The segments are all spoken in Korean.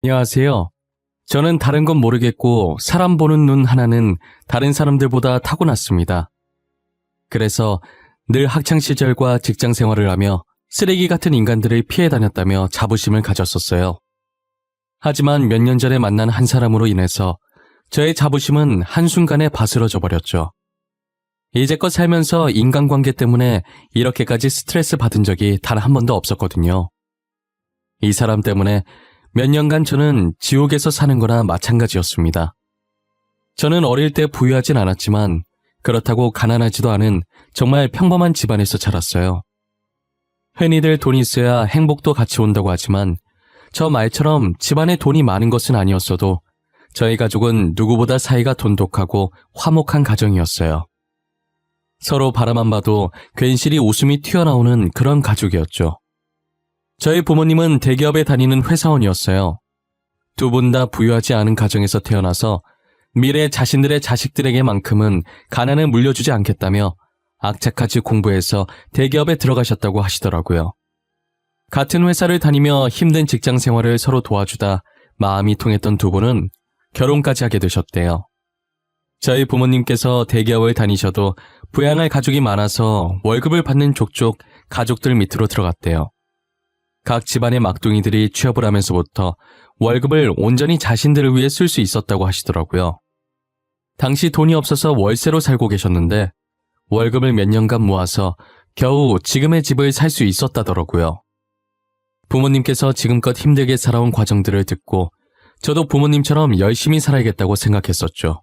안녕하세요. 저는 다른 건 모르겠고 사람 보는 눈 하나는 다른 사람들보다 타고났습니다. 그래서 늘 학창시절과 직장 생활을 하며 쓰레기 같은 인간들을 피해 다녔다며 자부심을 가졌었어요. 하지만 몇 년 전에 만난 한 사람으로 인해서 저의 자부심은 한순간에 바스러져 버렸죠. 이제껏 살면서 인간관계 때문에 이렇게까지 스트레스 받은 적이 단 한 번도 없었거든요. 이 사람 때문에 몇 년간 저는 지옥에서 사는 거나 마찬가지였습니다. 저는 어릴 때 부유하진 않았지만 그렇다고 가난하지도 않은 정말 평범한 집안에서 자랐어요. 흔히들 돈이 있어야 행복도 같이 온다고 하지만 저 말처럼 집안에 돈이 많은 것은 아니었어도 저희 가족은 누구보다 사이가 돈독하고 화목한 가정이었어요. 서로 바라만 봐도 괜시리 웃음이 튀어나오는 그런 가족이었죠. 저희 부모님은 대기업에 다니는 회사원이었어요. 두 분 다 부유하지 않은 가정에서 태어나서 미래 자신들의 자식들에게만큼은 가난을 물려주지 않겠다며 악착같이 공부해서 대기업에 들어가셨다고 하시더라고요. 같은 회사를 다니며 힘든 직장 생활을 서로 도와주다 마음이 통했던 두 분은 결혼까지 하게 되셨대요. 저희 부모님께서 대기업을 다니셔도 부양할 가족이 많아서 월급을 받는 족족 가족들 밑으로 들어갔대요. 각 집안의 막둥이들이 취업을 하면서부터 월급을 온전히 자신들을 위해 쓸 수 있었다고 하시더라고요. 당시 돈이 없어서 월세로 살고 계셨는데 월급을 몇 년간 모아서 겨우 지금의 집을 살 수 있었다더라고요. 부모님께서 지금껏 힘들게 살아온 과정들을 듣고 저도 부모님처럼 열심히 살아야겠다고 생각했었죠.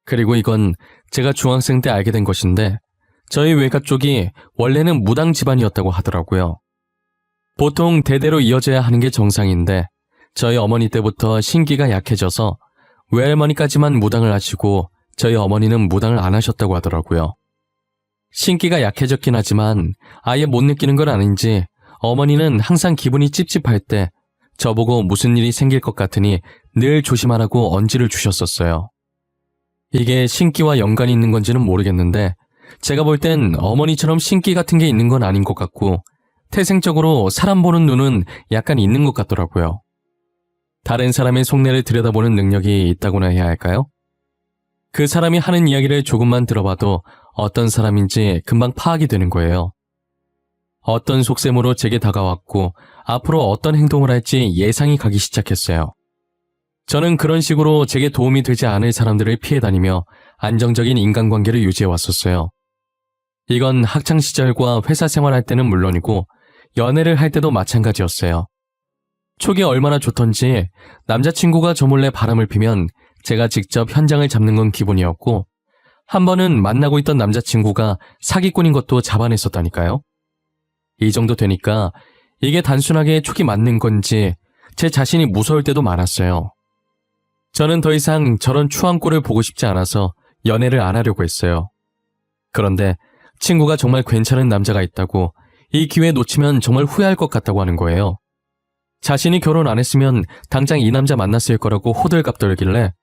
그리고 이건 제가 중학생 때 알게 된 것인데 저희 외가 쪽이 원래는 무당 집안이었다고 하더라고요. 보통 대대로 이어져야 하는 게 정상인데 저희 어머니 때부터 신기가 약해져서 외할머니까지만 무당을 하시고 저희 어머니는 무당을 안 하셨다고 하더라고요. 신기가 약해졌긴 하지만 아예 못 느끼는 건 아닌지 어머니는 항상 기분이 찝찝할 때 저보고 무슨 일이 생길 것 같으니 늘 조심하라고 언지를 주셨었어요. 이게 신기와 연관이 있는 건지는 모르겠는데 제가 볼 땐 어머니처럼 신기 같은 게 있는 건 아닌 것 같고 태생적으로 사람 보는 눈은 약간 있는 것 같더라고요. 다른 사람의 속내를 들여다보는 능력이 있다고나 해야 할까요? 그 사람이 하는 이야기를 조금만 들어봐도 어떤 사람인지 금방 파악이 되는 거예요. 어떤 속셈으로 제게 다가왔고 앞으로 어떤 행동을 할지 예상이 가기 시작했어요. 저는 그런 식으로 제게 도움이 되지 않을 사람들을 피해 다니며 안정적인 인간관계를 유지해 왔었어요. 이건 학창시절과 회사 생활할 때는 물론이고 연애를 할 때도 마찬가지였어요. 초기 얼마나 좋던지 남자친구가 저 몰래 바람을 피면 제가 직접 현장을 잡는 건 기본이었고 한 번은 만나고 있던 남자친구가 사기꾼인 것도 잡아냈었다니까요. 이 정도 되니까 이게 단순하게 촉이 맞는 건지 제 자신이 무서울 때도 많았어요. 저는 더 이상 저런 추한 꼴을 보고 싶지 않아서 연애를 안 하려고 했어요. 그런데 친구가 정말 괜찮은 남자가 있다고 이 기회 놓치면 정말 후회할 것 같다고 하는 거예요. 자신이 결혼 안 했으면 당장 이 남자 만났을 거라고 호들갑 떨길래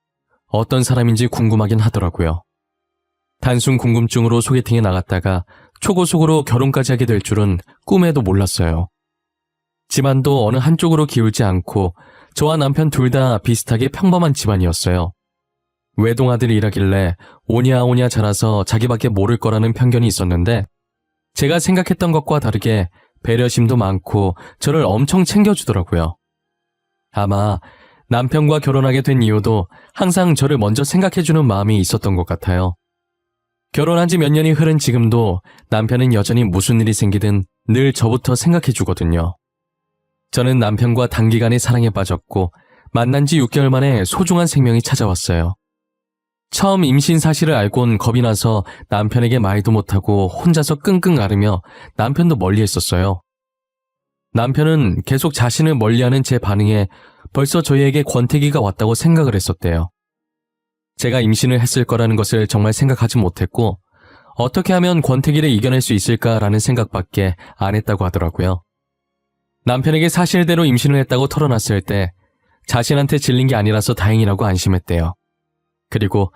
어떤 사람인지 궁금하긴 하더라고요. 단순 궁금증으로 소개팅에 나갔다가 초고속으로 결혼까지 하게 될 줄은 꿈에도 몰랐어요. 집안도 어느 한쪽으로 기울지 않고 저와 남편 둘 다 비슷하게 평범한 집안이었어요. 외동아들이라길래 오냐오냐 자라서 자기밖에 모를 거라는 편견이 있었는데 제가 생각했던 것과 다르게 배려심도 많고 저를 엄청 챙겨주더라고요. 아마 남편과 결혼하게 된 이유도 항상 저를 먼저 생각해주는 마음이 있었던 것 같아요. 결혼한 지 몇 년이 흐른 지금도 남편은 여전히 무슨 일이 생기든 늘 저부터 생각해주거든요. 저는 남편과 단기간에 사랑에 빠졌고 만난 지 6개월 만에 소중한 생명이 찾아왔어요. 처음 임신 사실을 알곤 겁이 나서 남편에게 말도 못하고 혼자서 끙끙 앓으며 남편도 멀리 했었어요. 남편은 계속 자신을 멀리하는 제 반응에 벌써 저희에게 권태기가 왔다고 생각을 했었대요. 제가 임신을 했을 거라는 것을 정말 생각하지 못했고 어떻게 하면 권태기를 이겨낼 수 있을까라는 생각밖에 안 했다고 하더라고요. 남편에게 사실대로 임신을 했다고 털어놨을 때 자신한테 질린 게 아니라서 다행이라고 안심했대요. 그리고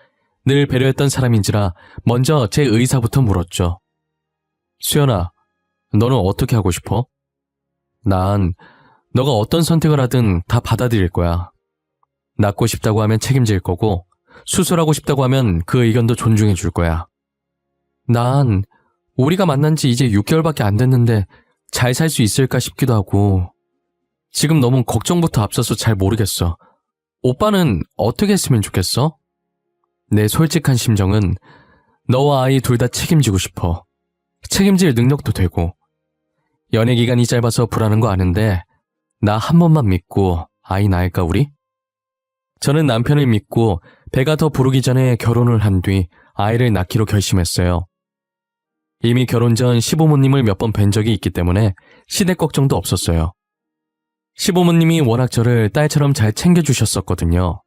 늘 배려했던 사람인지라 먼저 제 의사부터 물었죠. 수연아, 너는 어떻게 하고 싶어? 난 너가 어떤 선택을 하든 다 받아들일 거야. 낳고 싶다고 하면 책임질 거고, 수술하고 싶다고 하면 그 의견도 존중해 줄 거야. 난 우리가 만난 지 이제 6개월밖에 안 됐는데 잘 살 수 있을까 싶기도 하고, 지금 너무 걱정부터 앞서서 잘 모르겠어. 오빠는 어떻게 했으면 좋겠어? 내 솔직한 심정은 너와 아이 둘 다 책임지고 싶어. 책임질 능력도 되고. 연애 기간이 짧아서 불안한 거 아는데 나 한 번만 믿고 아이 낳을까 우리? 저는 남편을 믿고 배가 더 부르기 전에 결혼을 한 뒤 아이를 낳기로 결심했어요. 이미 결혼 전 시부모님을 몇 번 뵌 적이 있기 때문에 시댁 걱정도 없었어요. 시부모님이 워낙 저를 딸처럼 잘 챙겨주셨었거든요.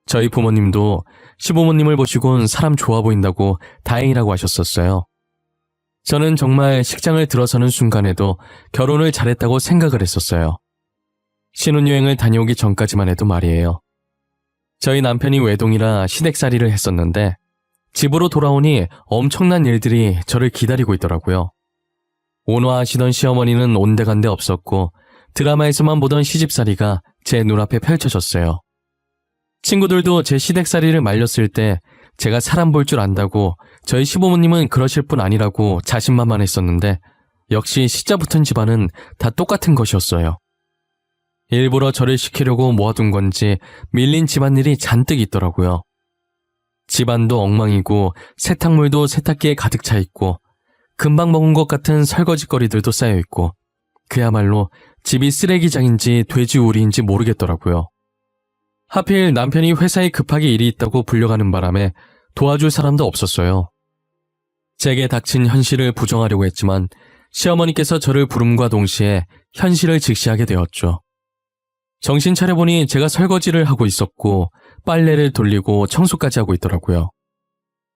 저희 부모님도 시부모님을 보시곤 사람 좋아 보인다고 다행이라고 하셨었어요. 저는 정말 식장을 들어서는 순간에도 결혼을 잘했다고 생각을 했었어요. 신혼여행을 다녀오기 전까지만 해도 말이에요. 저희 남편이 외동이라 시댁살이를 했었는데 집으로 돌아오니 엄청난 일들이 저를 기다리고 있더라고요. 온화하시던 시어머니는 온데간데 없었고 드라마에서만 보던 시집살이가 제 눈앞에 펼쳐졌어요. 친구들도 제 시댁살이를 말렸을 때 제가 사람 볼 줄 안다고 저희 시부모님은 그러실 분 아니라고 자신만만했었는데 역시 시자 붙은 집안은 다 똑같은 것이었어요. 일부러 저를 시키려고 모아둔 건지 밀린 집안일이 잔뜩 있더라고요. 집안도 엉망이고 세탁물도 세탁기에 가득 차 있고 금방 먹은 것 같은 설거지거리들도 쌓여 있고 그야말로 집이 쓰레기장인지 돼지우리인지 모르겠더라고요. 하필 남편이 회사에 급하게 일이 있다고 불려가는 바람에 도와줄 사람도 없었어요. 제게 닥친 현실을 부정하려고 했지만 시어머니께서 저를 부름과 동시에 현실을 직시하게 되었죠. 정신 차려보니 제가 설거지를 하고 있었고 빨래를 돌리고 청소까지 하고 있더라고요.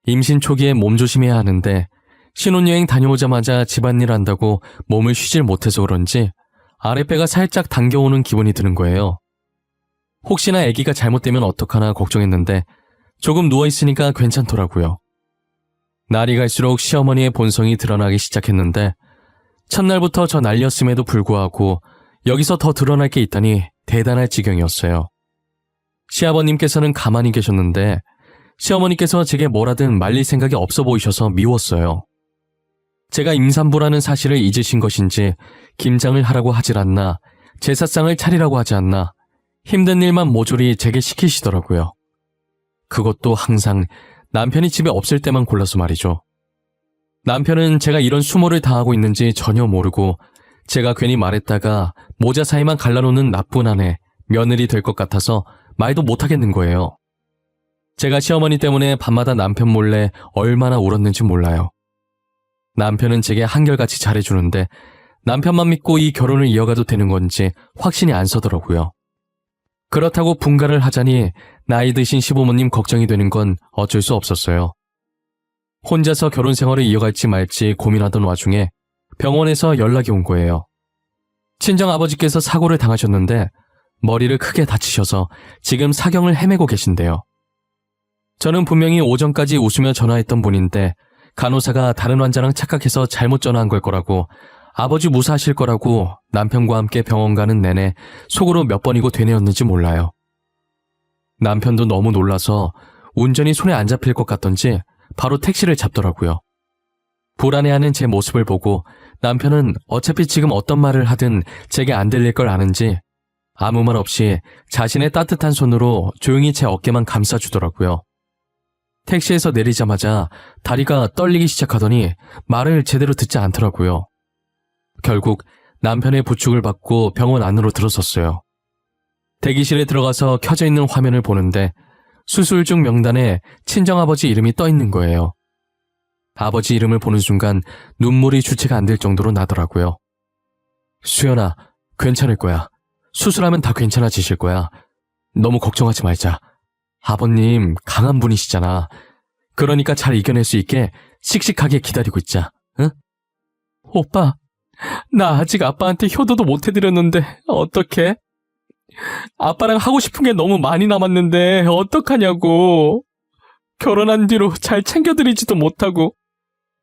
임신 초기에 몸조심해야 하는데 신혼여행 다녀오자마자 집안일 한다고 몸을 쉬질 못해서 그런지 아랫배가 살짝 당겨오는 기분이 드는 거예요. 혹시나 아기가 잘못되면 어떡하나 걱정했는데 조금 누워있으니까 괜찮더라고요. 날이 갈수록 시어머니의 본성이 드러나기 시작했는데 첫날부터 저 난리였음에도 불구하고 여기서 더 드러날 게 있다니 대단할 지경이었어요. 시아버님께서는 가만히 계셨는데 시어머니께서 제게 뭐라든 말릴 생각이 없어 보이셔서 미웠어요. 제가 임산부라는 사실을 잊으신 것인지 김장을 하라고 하질 않나 제사상을 차리라고 하지 않나 힘든 일만 모조리 제게 시키시더라고요. 그것도 항상 남편이 집에 없을 때만 골라서 말이죠. 남편은 제가 이런 수모를 당하고 있는지 전혀 모르고 제가 괜히 말했다가 모자 사이만 갈라놓는 나쁜 아내, 며느리 될 것 같아서 말도 못하겠는 거예요. 제가 시어머니 때문에 밤마다 남편 몰래 얼마나 울었는지 몰라요. 남편은 제게 한결같이 잘해주는데 남편만 믿고 이 결혼을 이어가도 되는 건지 확신이 안 서더라고요. 그렇다고 분가를 하자니 나이 드신 시부모님 걱정이 되는 건 어쩔 수 없었어요. 혼자서 결혼 생활을 이어갈지 말지 고민하던 와중에 병원에서 연락이 온 거예요. 친정아버지께서 사고를 당하셨는데 머리를 크게 다치셔서 지금 사경을 헤매고 계신데요. 저는 분명히 오전까지 웃으며 전화했던 분인데 간호사가 다른 환자랑 착각해서 잘못 전화한 걸 거라고 아버지 무사하실 거라고 남편과 함께 병원 가는 내내 속으로 몇 번이고 되뇌었는지 몰라요. 남편도 너무 놀라서 운전이 손에 안 잡힐 것 같던지 바로 택시를 잡더라고요. 불안해하는 제 모습을 보고 남편은 어차피 지금 어떤 말을 하든 제게 안 들릴 걸 아는지 아무 말 없이 자신의 따뜻한 손으로 조용히 제 어깨만 감싸주더라고요. 택시에서 내리자마자 다리가 떨리기 시작하더니 말을 제대로 듣지 않더라고요. 결국 남편의 부축을 받고 병원 안으로 들어섰어요. 대기실에 들어가서 켜져 있는 화면을 보는데 수술 중 명단에 친정아버지 이름이 떠 있는 거예요. 아버지 이름을 보는 순간 눈물이 주체가 안 될 정도로 나더라고요. 수연아, 괜찮을 거야. 수술하면 다 괜찮아지실 거야. 너무 걱정하지 말자. 아버님 강한 분이시잖아. 그러니까 잘 이겨낼 수 있게 씩씩하게 기다리고 있자. 응? 오빠, 나 아직 아빠한테 효도도 못 해드렸는데 어떡해? 아빠랑 하고 싶은 게 너무 많이 남았는데 어떡하냐고. 결혼한 뒤로 잘 챙겨드리지도 못하고.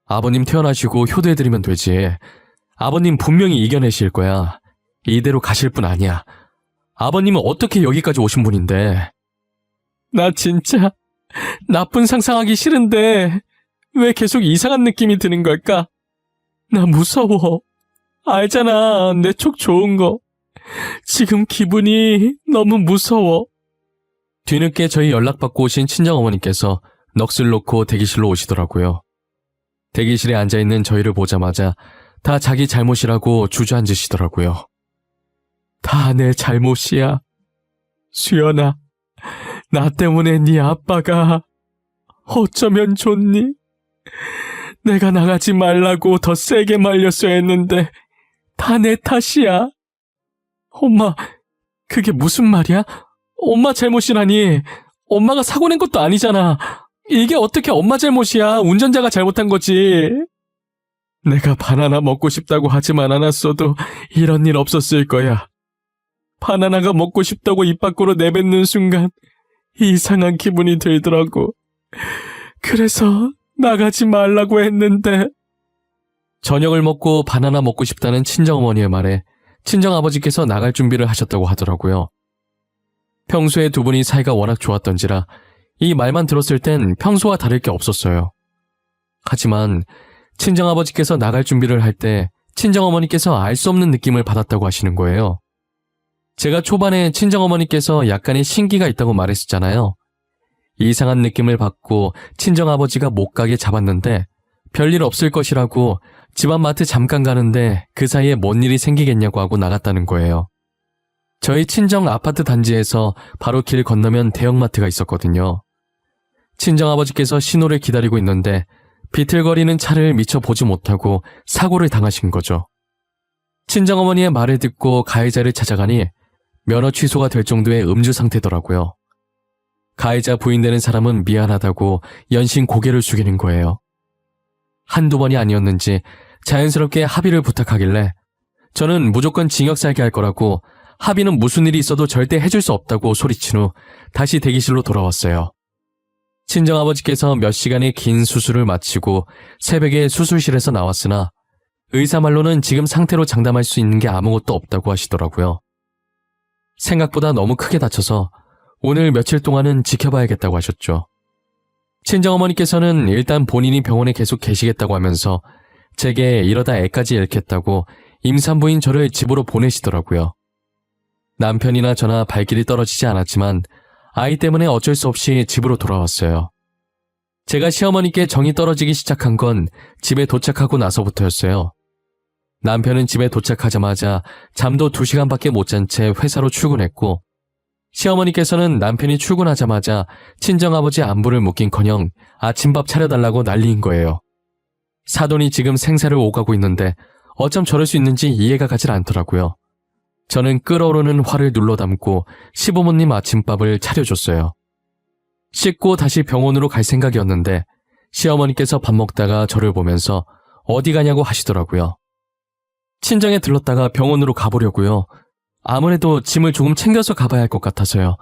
아버님 태어나시고 효도해드리면 되지. 아버님 분명히 이겨내실 거야. 이대로 가실 분 아니야. 아버님은 어떻게 여기까지 오신 분인데. 나 진짜 나쁜 상상하기 싫은데 왜 계속 이상한 느낌이 드는 걸까? 나 무서워. 알잖아, 내 촉 좋은 거. 지금 기분이 너무 무서워. 뒤늦게 저희 연락받고 오신 친정어머니께서 넋을 놓고 대기실로 오시더라고요. 대기실에 앉아있는 저희를 보자마자 다 자기 잘못이라고 주저앉으시더라고요. 다 내 잘못이야. 수연아, 나 때문에 네 아빠가 어쩌면 좋니? 내가 나가지 말라고 더 세게 말렸어야 했는데 다 내 탓이야. 엄마, 그게 무슨 말이야? 엄마 잘못이라니. 엄마가 사고 낸 것도 아니잖아. 이게 어떻게 엄마 잘못이야. 운전자가 잘못한 거지. 내가 바나나 먹고 싶다고 하지만 않았어도 이런 일 없었을 거야. 바나나가 먹고 싶다고 입 밖으로 내뱉는 순간 이상한 기분이 들더라고. 그래서 나가지 말라고 했는데. 저녁을 먹고 바나나 먹고 싶다는 친정어머니의 말에 친정아버지께서 나갈 준비를 하셨다고 하더라고요. 평소에 두 분이 사이가 워낙 좋았던지라 이 말만 들었을 땐 평소와 다를 게 없었어요. 하지만 친정아버지께서 나갈 준비를 할 때 친정어머니께서 알 수 없는 느낌을 받았다고 하시는 거예요. 제가 초반에 친정어머니께서 약간의 신기가 있다고 말했었잖아요. 이상한 느낌을 받고 친정아버지가 못 가게 잡았는데 별일 없을 것이라고 집안 마트 잠깐 가는데 그 사이에 뭔 일이 생기겠냐고 하고 나갔다는 거예요. 저희 친정 아파트 단지에서 바로 길 건너면 대형마트가 있었거든요. 친정아버지께서 신호를 기다리고 있는데 비틀거리는 차를 미처 보지 못하고 사고를 당하신 거죠. 친정어머니의 말을 듣고 가해자를 찾아가니 면허 취소가 될 정도의 음주 상태더라고요. 가해자 부인되는 사람은 미안하다고 연신 고개를 숙이는 거예요. 한두 번이 아니었는지 자연스럽게 합의를 부탁하길래 저는 무조건 징역 살게 할 거라고 합의는 무슨 일이 있어도 절대 해줄 수 없다고 소리친 후 다시 대기실로 돌아왔어요. 친정아버지께서 몇 시간의 긴 수술을 마치고 새벽에 수술실에서 나왔으나 의사 말로는 지금 상태로 장담할 수 있는 게 아무것도 없다고 하시더라고요. 생각보다 너무 크게 다쳐서 오늘 며칠 동안은 지켜봐야겠다고 하셨죠. 친정어머니께서는 일단 본인이 병원에 계속 계시겠다고 하면서 제게 이러다 애까지 잃겠다고 임산부인 저를 집으로 보내시더라고요. 남편이나 저나 발길이 떨어지지 않았지만 아이 때문에 어쩔 수 없이 집으로 돌아왔어요. 제가 시어머니께 정이 떨어지기 시작한 건 집에 도착하고 나서부터였어요. 남편은 집에 도착하자마자 잠도 2시간밖에 못 잔 채 회사로 출근했고 시어머니께서는 남편이 출근하자마자 친정아버지 안부를 묻긴커녕 아침밥 차려달라고 난리인 거예요. 사돈이 지금 생사를 오가고 있는데 어쩜 저럴 수 있는지 이해가 가질 않더라고요. 저는 끓어오르는 화를 눌러 담고 시부모님 아침밥을 차려줬어요. 씻고 다시 병원으로 갈 생각이었는데 시어머니께서 밥 먹다가 저를 보면서 어디 가냐고 하시더라고요. 친정에 들렀다가 병원으로 가보려고요. 아무래도 짐을 조금 챙겨서 가봐야 할 것 같아서요.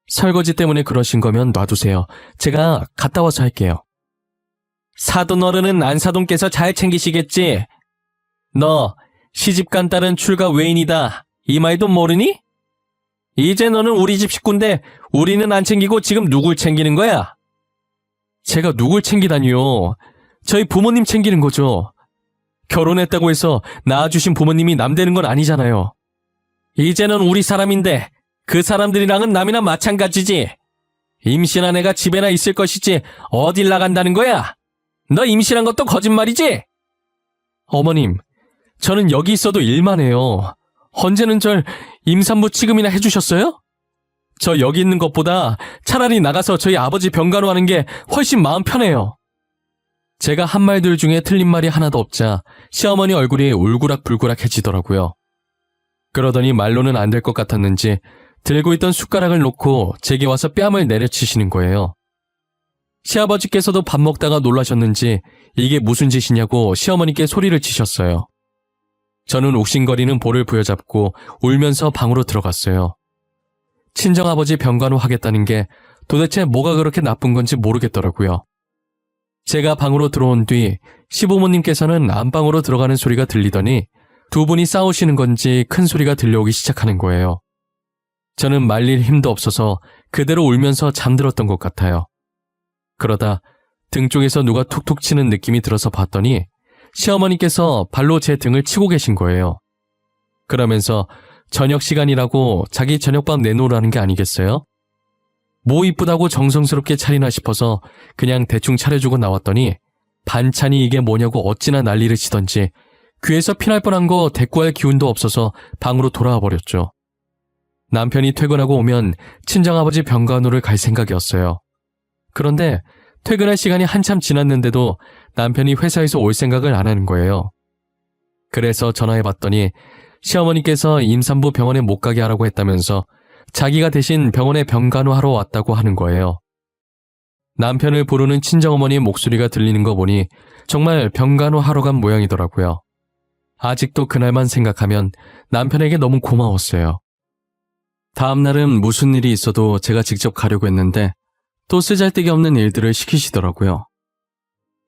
설거지 때문에 그러신 거면 놔두세요. 제가 갔다 와서 할게요. 사돈 어른은 안사돈께서 잘 챙기시겠지? 너 시집간 딸은 출가 외인이다. 이 말도 모르니? 이제 너는 우리 집 식구인데 우리는 안 챙기고 지금 누굴 챙기는 거야? 제가 누굴 챙기다니요. 저희 부모님 챙기는 거죠. 결혼했다고 해서 낳아주신 부모님이 남 되는 건 아니잖아요. 이제는 우리 사람인데 그 사람들이랑은 남이나 마찬가지지. 임신한 애가 집에나 있을 것이지 어딜 나간다는 거야? 너 임신한 것도 거짓말이지? 어머님, 저는 여기 있어도 일만 해요. 언제는 절 임산부 취급이나 해주셨어요? 저 여기 있는 것보다 차라리 나가서 저희 아버지 병간호 하는 게 훨씬 마음 편해요. 제가 한 말들 중에 틀린 말이 하나도 없자 시어머니 얼굴이 울그락불그락해지더라고요. 그러더니 말로는 안 될 것 같았는지 들고 있던 숟가락을 놓고 제게 와서 뺨을 내려치시는 거예요. 시아버지께서도 밥 먹다가 놀라셨는지 이게 무슨 짓이냐고 시어머니께 소리를 치셨어요. 저는 욱신거리는 볼을 부여잡고 울면서 방으로 들어갔어요. 친정아버지 병간호 하겠다는 게 도대체 뭐가 그렇게 나쁜 건지 모르겠더라고요. 제가 방으로 들어온 뒤 시부모님께서는 안방으로 들어가는 소리가 들리더니 두 분이 싸우시는 건지 큰 소리가 들려오기 시작하는 거예요. 저는 말릴 힘도 없어서 그대로 울면서 잠들었던 것 같아요. 그러다 등 쪽에서 누가 툭툭 치는 느낌이 들어서 봤더니 시어머니께서 발로 제 등을 치고 계신 거예요. 그러면서 저녁 시간이라고 자기 저녁밥 내놓으라는 게 아니겠어요? 뭐 이쁘다고 정성스럽게 차리나 싶어서 그냥 대충 차려주고 나왔더니 반찬이 이게 뭐냐고 어찌나 난리를 치던지 귀에서 피날 뻔한 거 대꾸할 기운도 없어서 방으로 돌아와 버렸죠. 남편이 퇴근하고 오면 친정아버지 병간호를 갈 생각이었어요. 그런데 퇴근할 시간이 한참 지났는데도 남편이 회사에서 올 생각을 안 하는 거예요. 그래서 전화해봤더니 시어머니께서 임산부 병원에 못 가게 하라고 했다면서 자기가 대신 병원에 병간호하러 왔다고 하는 거예요. 남편을 부르는 친정어머니의 목소리가 들리는 거 보니 정말 병간호하러 간 모양이더라고요. 아직도 그날만 생각하면 남편에게 너무 고마웠어요. 다음 날은 무슨 일이 있어도 제가 직접 가려고 했는데 또 쓰잘데기 없는 일들을 시키시더라고요.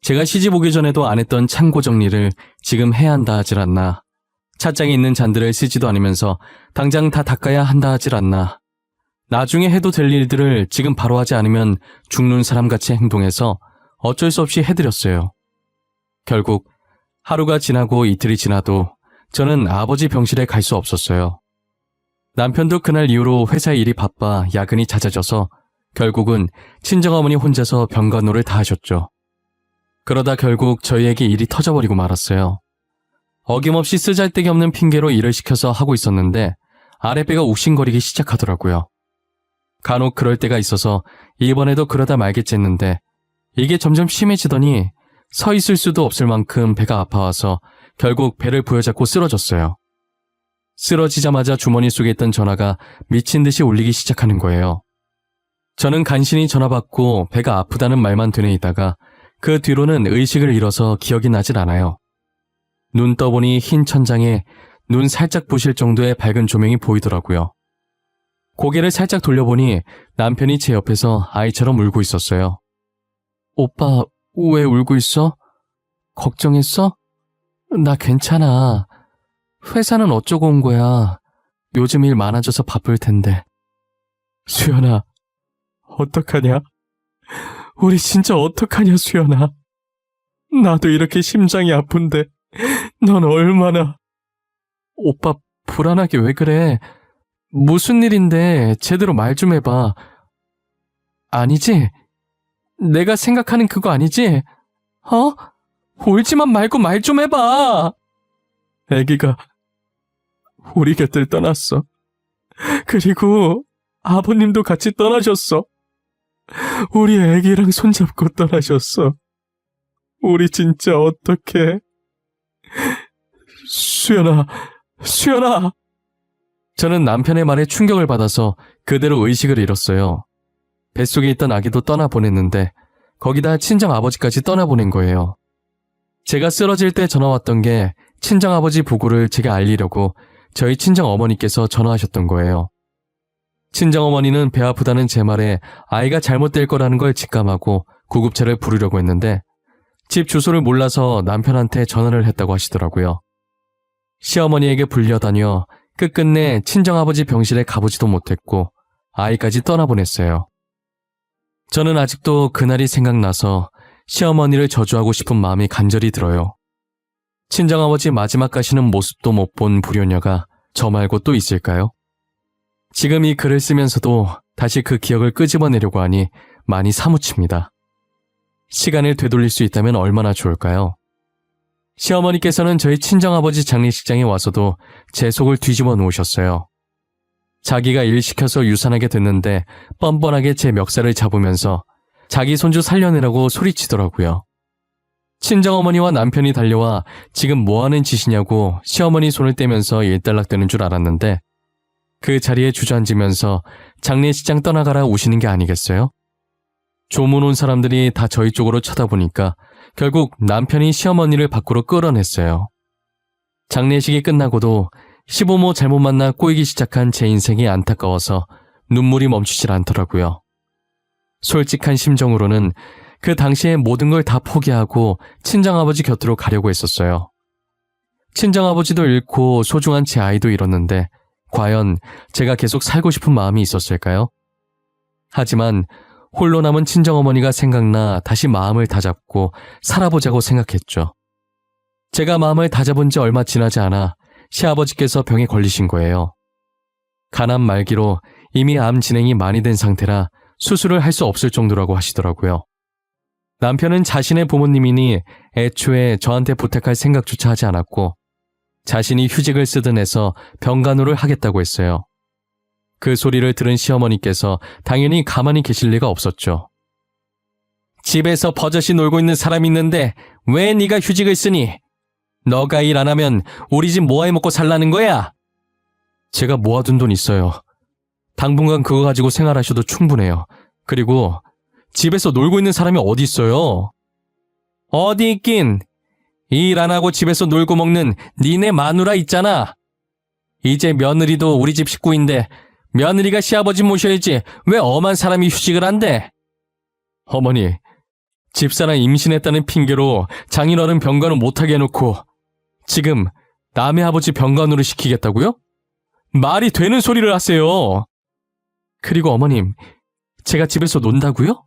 제가 시집 오기 전에도 안 했던 창고 정리를 지금 해야 한다 하질 않나. 찻장에 있는 잔들을 쓰지도 않으면서 당장 다 닦아야 한다 하질 않나. 나중에 해도 될 일들을 지금 바로 하지 않으면 죽는 사람같이 행동해서 어쩔 수 없이 해드렸어요. 결국 하루가 지나고 이틀이 지나도 저는 아버지 병실에 갈 수 없었어요. 남편도 그날 이후로 회사 일이 바빠 야근이 잦아져서 결국은 친정어머니 혼자서 병간호를 다 하셨죠. 그러다 결국 저희에게 일이 터져버리고 말았어요. 어김없이 쓰잘데기 없는 핑계로 일을 시켜서 하고 있었는데 아랫배가 욱신거리기 시작하더라고요. 간혹 그럴 때가 있어서 이번에도 그러다 말겠지 했는데 이게 점점 심해지더니 서 있을 수도 없을 만큼 배가 아파와서 결국 배를 부여잡고 쓰러졌어요. 쓰러지자마자 주머니 속에 있던 전화가 미친 듯이 울리기 시작하는 거예요. 저는 간신히 전화 받고 배가 아프다는 말만 되뇌이다가 그 뒤로는 의식을 잃어서 기억이 나질 않아요. 눈 떠보니 흰 천장에 눈 살짝 부실 정도의 밝은 조명이 보이더라고요. 고개를 살짝 돌려보니 남편이 제 옆에서 아이처럼 울고 있었어요. 오빠, 왜 울고 있어? 걱정했어? 나 괜찮아. 회사는 어쩌고 온 거야. 요즘 일 많아져서 바쁠 텐데. 수연아, 어떡하냐? 우리 진짜 어떡하냐, 수연아. 나도 이렇게 심장이 아픈데 넌 얼마나... 오빠 불안하게 왜 그래? 무슨 일인데 제대로 말 좀 해봐. 아니지? 내가 생각하는 그거 아니지? 어? 울지만 말고 말 좀 해봐. 애기가 우리 곁을 떠났어. 그리고 아버님도 같이 떠나셨어. 우리 애기랑 손잡고 떠나셨어. 우리 진짜 어떡해? 수연아, 수연아! 저는 남편의 말에 충격을 받아서 그대로 의식을 잃었어요. 뱃속에 있던 아기도 떠나보냈는데 거기다 친정아버지까지 떠나보낸 거예요. 제가 쓰러질 때 전화 왔던 게 친정아버지 부고를 제게 알리려고 저희 친정어머니께서 전화하셨던 거예요. 친정어머니는 배 아프다는 제 말에 아이가 잘못될 거라는 걸 직감하고 구급차를 부르려고 했는데 집 주소를 몰라서 남편한테 전화를 했다고 하시더라고요. 시어머니에게 불려다녀 끝끝내 친정아버지 병실에 가보지도 못했고 아이까지 떠나보냈어요. 저는 아직도 그날이 생각나서 시어머니를 저주하고 싶은 마음이 간절히 들어요. 친정아버지 마지막 가시는 모습도 못 본 불효녀가 저 말고 또 있을까요? 지금 이 글을 쓰면서도 다시 그 기억을 끄집어내려고 하니 많이 사무칩니다. 시간을 되돌릴 수 있다면 얼마나 좋을까요? 시어머니께서는 저희 친정아버지 장례식장에 와서도 제 속을 뒤집어 놓으셨어요. 자기가 일 시켜서 유산하게 됐는데 뻔뻔하게 제 멱살을 잡으면서 자기 손주 살려내라고 소리치더라고요. 친정어머니와 남편이 달려와 지금 뭐하는 짓이냐고 시어머니 손을 떼면서 일단락되는 줄 알았는데 그 자리에 주저앉으면서 장례식장 떠나가라 우시는 게 아니겠어요? 조문 온 사람들이 다 저희 쪽으로 쳐다보니까 결국 남편이 시어머니를 밖으로 끌어냈어요. 장례식이 끝나고도 시부모 잘못 만나 꼬이기 시작한 제 인생이 안타까워서 눈물이 멈추질 않더라고요. 솔직한 심정으로는 그 당시에 모든 걸 다 포기하고 친정아버지 곁으로 가려고 했었어요. 친정아버지도 잃고 소중한 제 아이도 잃었는데 과연 제가 계속 살고 싶은 마음이 있었을까요? 하지만 홀로 남은 친정어머니가 생각나 다시 마음을 다잡고 살아보자고 생각했죠. 제가 마음을 다잡은 지 얼마 지나지 않아 시아버지께서 병에 걸리신 거예요. 간암 말기로 이미 암 진행이 많이 된 상태라 수술을 할 수 없을 정도라고 하시더라고요. 남편은 자신의 부모님이니 애초에 저한테 부탁할 생각조차 하지 않았고 자신이 휴직을 쓰든 해서 병간호를 하겠다고 했어요. 그 소리를 들은 시어머니께서 당연히 가만히 계실 리가 없었죠. 집에서 버젓이 놀고 있는 사람이 있는데 왜 네가 휴직을 쓰니? 너가 일 안 하면 우리 집 뭐 해먹고 살라는 거야? 제가 모아둔 돈 있어요. 당분간 그거 가지고 생활하셔도 충분해요. 그리고 집에서 놀고 있는 사람이 어디 있어요? 어디 있긴. 일 안 하고 집에서 놀고 먹는 니네 마누라 있잖아. 이제 며느리도 우리 집 식구인데 며느리가 시아버지 모셔야지 왜 엄한 사람이 휴직을 한대? 어머니, 집사람 임신했다는 핑계로 장인어른 병간호 못하게 해놓고 지금 남의 아버지 병간호를 시키겠다고요? 말이 되는 소리를 하세요. 그리고 어머님, 제가 집에서 논다고요?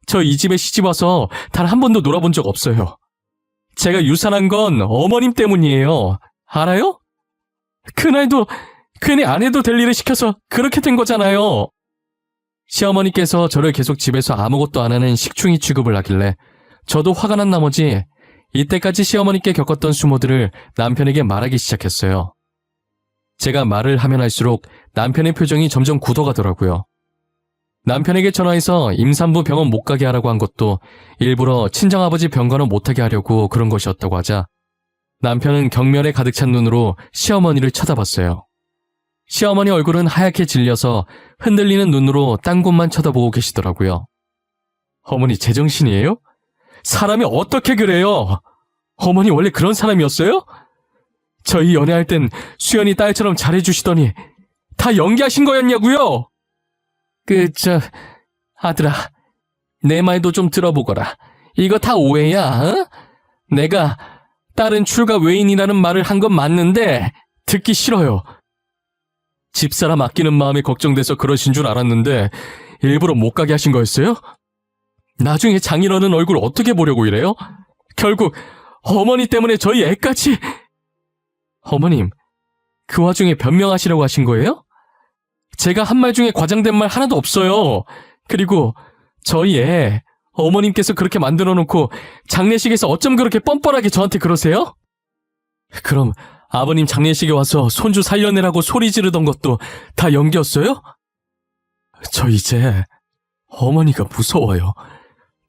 저 이 집에 시집와서 단 한 번도 놀아본 적 없어요. 제가 유산한 건 어머님 때문이에요. 알아요? 그날도 괜히 안 해도 될 일을 시켜서 그렇게 된 거잖아요. 시어머니께서 저를 계속 집에서 아무것도 안 하는 식충이 취급을 하길래 저도 화가 난 나머지 이때까지 시어머니께 겪었던 수모들을 남편에게 말하기 시작했어요. 제가 말을 하면 할수록 남편의 표정이 점점 굳어가더라고요. 남편에게 전화해서 임산부 병원 못 가게 하라고 한 것도 일부러 친정아버지 병간호 못하게 하려고 그런 것이었다고 하자 남편은 경멸에 가득 찬 눈으로 시어머니를 쳐다봤어요. 시어머니 얼굴은 하얗게 질려서 흔들리는 눈으로 딴 곳만 쳐다보고 계시더라고요. 어머니 제정신이에요? 사람이 어떻게 그래요? 어머니 원래 그런 사람이었어요? 저희 연애할 땐 수연이 딸처럼 잘해주시더니 다 연기하신 거였냐고요? 아들아, 내 말도 좀 들어보거라. 이거 다 오해야, 어? 내가 딸은 출가 외인이라는 말을 한 건 맞는데 듣기 싫어요. 집사람 아끼는 마음이 걱정돼서 그러신 줄 알았는데 일부러 못 가게 하신 거였어요? 나중에 장인어른 얼굴 어떻게 보려고 이래요? 결국 어머니 때문에 저희 애까지... 어머님, 그 와중에 변명하시려고 하신 거예요? 제가 한 말 중에 과장된 말 하나도 없어요. 그리고 저희 애 어머님께서 그렇게 만들어 놓고 장례식에서 어쩜 그렇게 뻔뻔하게 저한테 그러세요? 그럼 아버님 장례식에 와서 손주 살려내라고 소리 지르던 것도 다 연기였어요? 저 이제 어머니가 무서워요.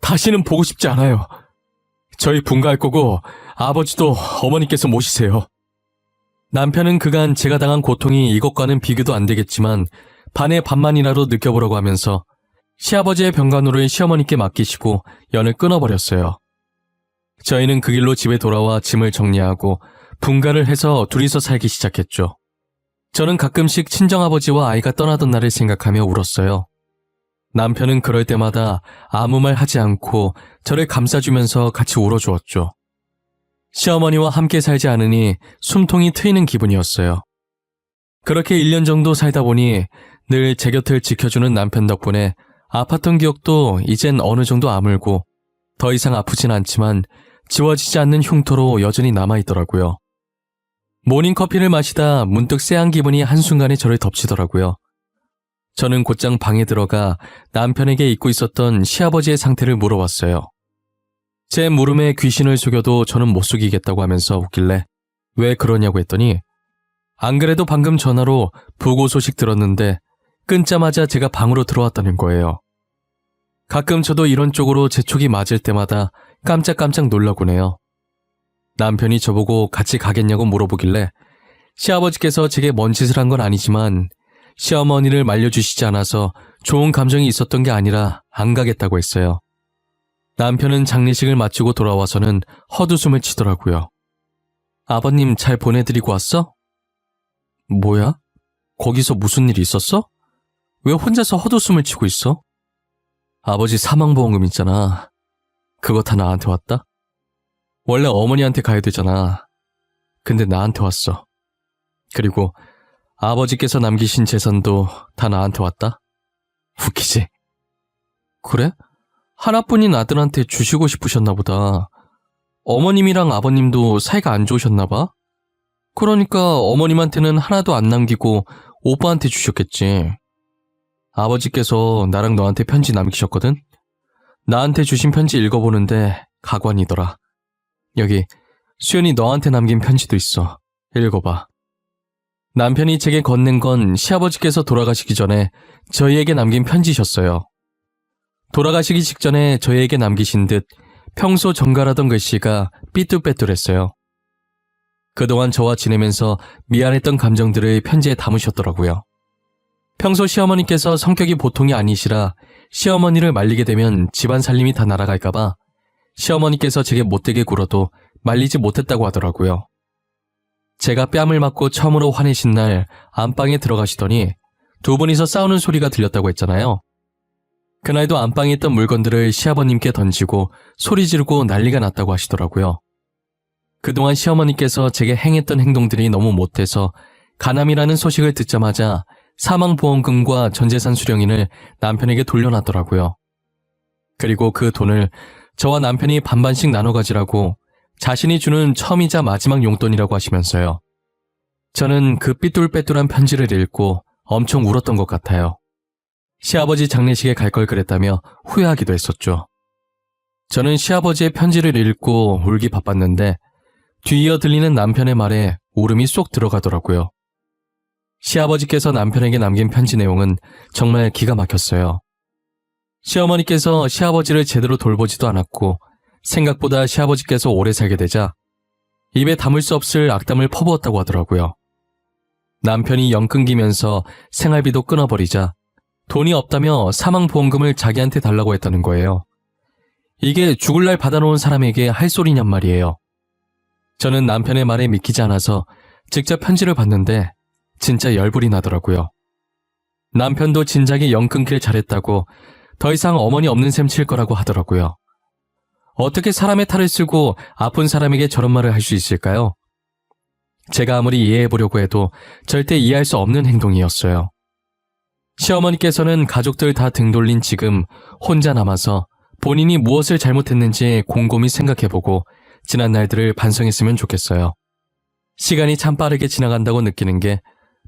다시는 보고 싶지 않아요. 저희 분가할 거고 아버지도 어머니께서 모시세요. 남편은 그간 제가 당한 고통이 이것과는 비교도 안 되겠지만 반의 반만이라도 느껴보려고 하면서 시아버지의 병간호를 시어머니께 맡기시고 연을 끊어버렸어요. 저희는 그 길로 집에 돌아와 짐을 정리하고 분가를 해서 둘이서 살기 시작했죠. 저는 가끔씩 친정아버지와 아이가 떠나던 날을 생각하며 울었어요. 남편은 그럴 때마다 아무 말 하지 않고 저를 감싸주면서 같이 울어주었죠. 시어머니와 함께 살지 않으니 숨통이 트이는 기분이었어요. 그렇게 1년 정도 살다 보니 늘 제 곁을 지켜주는 남편 덕분에 아팠던 기억도 이젠 어느 정도 아물고 더 이상 아프진 않지만 지워지지 않는 흉터로 여전히 남아있더라고요. 모닝커피를 마시다 문득 쎄한 기분이 한순간에 저를 덮치더라고요. 저는 곧장 방에 들어가 남편에게 잊고 있었던 시아버지의 상태를 물어봤어요. 제 물음에 귀신을 속여도 저는 못 속이겠다고 하면서 웃길래 왜 그러냐고 했더니 안 그래도 방금 전화로 부고 소식 들었는데 끊자마자 제가 방으로 들어왔다는 거예요. 가끔 저도 이런 쪽으로 제 촉이 맞을 때마다 깜짝깜짝 놀라곤 해요. 남편이 저보고 같이 가겠냐고 물어보길래 시아버지께서 제게 뭔 짓을 한 건 아니지만 시어머니를 말려주시지 않아서 좋은 감정이 있었던 게 아니라 안 가겠다고 했어요. 남편은 장례식을 마치고 돌아와서는 헛웃음을 치더라고요. 아버님 잘 보내드리고 왔어? 뭐야? 거기서 무슨 일 있었어? 왜 혼자서 헛웃음을 치고 있어? 아버지 사망보험금 있잖아. 그거 다 나한테 왔다? 원래 어머니한테 가야 되잖아. 근데 나한테 왔어. 그리고 아버지께서 남기신 재산도 다 나한테 왔다? 웃기지? 그래? 하나뿐인 아들한테 주시고 싶으셨나 보다. 어머님이랑 아버님도 사이가 안 좋으셨나 봐? 그러니까 어머님한테는 하나도 안 남기고 오빠한테 주셨겠지. 아버지께서 나랑 너한테 편지 남기셨거든? 나한테 주신 편지 읽어보는데 가관이더라. 여기 수연이 너한테 남긴 편지도 있어. 읽어봐. 남편이 제게 건넨 건 시아버지께서 돌아가시기 전에 저희에게 남긴 편지셨어요. 돌아가시기 직전에 저희에게 남기신 듯 평소 정갈하던 글씨가 삐뚤빼뚤했어요. 그동안 저와 지내면서 미안했던 감정들을 편지에 담으셨더라고요. 평소 시어머니께서 성격이 보통이 아니시라 시어머니를 말리게 되면 집안 살림이 다 날아갈까봐 시어머니께서 제게 못되게 굴어도 말리지 못했다고 하더라고요. 제가 뺨을 맞고 처음으로 화내신 날 안방에 들어가시더니 두 분이서 싸우는 소리가 들렸다고 했잖아요. 그날도 안방에 있던 물건들을 시아버님께 던지고 소리 지르고 난리가 났다고 하시더라고요. 그동안 시어머니께서 제게 행했던 행동들이 너무 못해서 가남이라는 소식을 듣자마자 사망보험금과 전재산 수령인을 남편에게 돌려놨더라고요. 그리고 그 돈을 저와 남편이 반반씩 나눠 가지라고 자신이 주는 처음이자 마지막 용돈이라고 하시면서요. 저는 그 삐뚤빼뚤한 편지를 읽고 엄청 울었던 것 같아요. 시아버지 장례식에 갈 걸 그랬다며 후회하기도 했었죠. 저는 시아버지의 편지를 읽고 울기 바빴는데 뒤이어 들리는 남편의 말에 울음이 쏙 들어가더라고요. 시아버지께서 남편에게 남긴 편지 내용은 정말 기가 막혔어요. 시어머니께서 시아버지를 제대로 돌보지도 않았고 생각보다 시아버지께서 오래 살게 되자 입에 담을 수 없을 악담을 퍼부었다고 하더라고요. 남편이 영 끊기면서 생활비도 끊어버리자 돈이 없다며 사망보험금을 자기한테 달라고 했다는 거예요. 이게 죽을 날 받아놓은 사람에게 할 소리냔 말이에요. 저는 남편의 말에 믿기지 않아서 직접 편지를 봤는데 진짜 열불이 나더라고요. 남편도 진작에 영 끊길 잘했다고 더 이상 어머니 없는 셈 칠 거라고 하더라고요. 어떻게 사람의 탈을 쓰고 아픈 사람에게 저런 말을 할 수 있을까요? 제가 아무리 이해해보려고 해도 절대 이해할 수 없는 행동이었어요. 시어머니께서는 가족들 다 등 돌린 지금 혼자 남아서 본인이 무엇을 잘못했는지 곰곰이 생각해보고 지난 날들을 반성했으면 좋겠어요. 시간이 참 빠르게 지나간다고 느끼는 게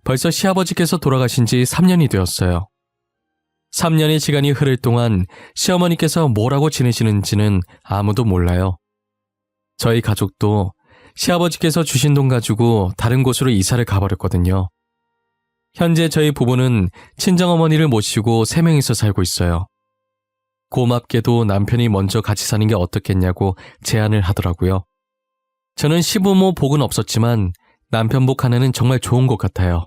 벌써 시아버지께서 돌아가신 지 3년이 되었어요. 3년의 시간이 흐를 동안 시어머니께서 뭐라고 지내시는지는 아무도 몰라요. 저희 가족도 시아버지께서 주신 돈 가지고 다른 곳으로 이사를 가버렸거든요. 현재 저희 부부는 친정어머니를 모시고 3명이서 살고 있어요. 고맙게도 남편이 먼저 같이 사는 게 어떻겠냐고 제안을 하더라고요. 저는 시부모 복은 없었지만 남편 복 하나는 정말 좋은 것 같아요.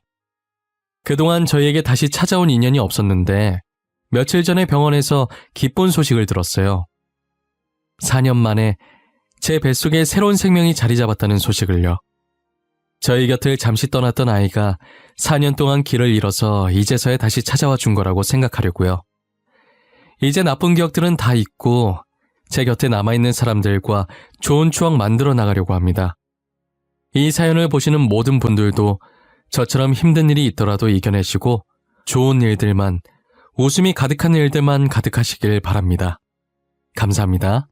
그동안 저희에게 다시 찾아온 인연이 없었는데 며칠 전에 병원에서 기쁜 소식을 들었어요. 4년 만에 제 뱃속에 새로운 생명이 자리 잡았다는 소식을요. 저희 곁을 잠시 떠났던 아이가 4년 동안 길을 잃어서 이제서야 다시 찾아와 준 거라고 생각하려고요. 이제 나쁜 기억들은 다 잊고 제 곁에 남아있는 사람들과 좋은 추억 만들어 나가려고 합니다. 이 사연을 보시는 모든 분들도 저처럼 힘든 일이 있더라도 이겨내시고 좋은 일들만, 웃음이 가득한 일들만 가득하시길 바랍니다. 감사합니다.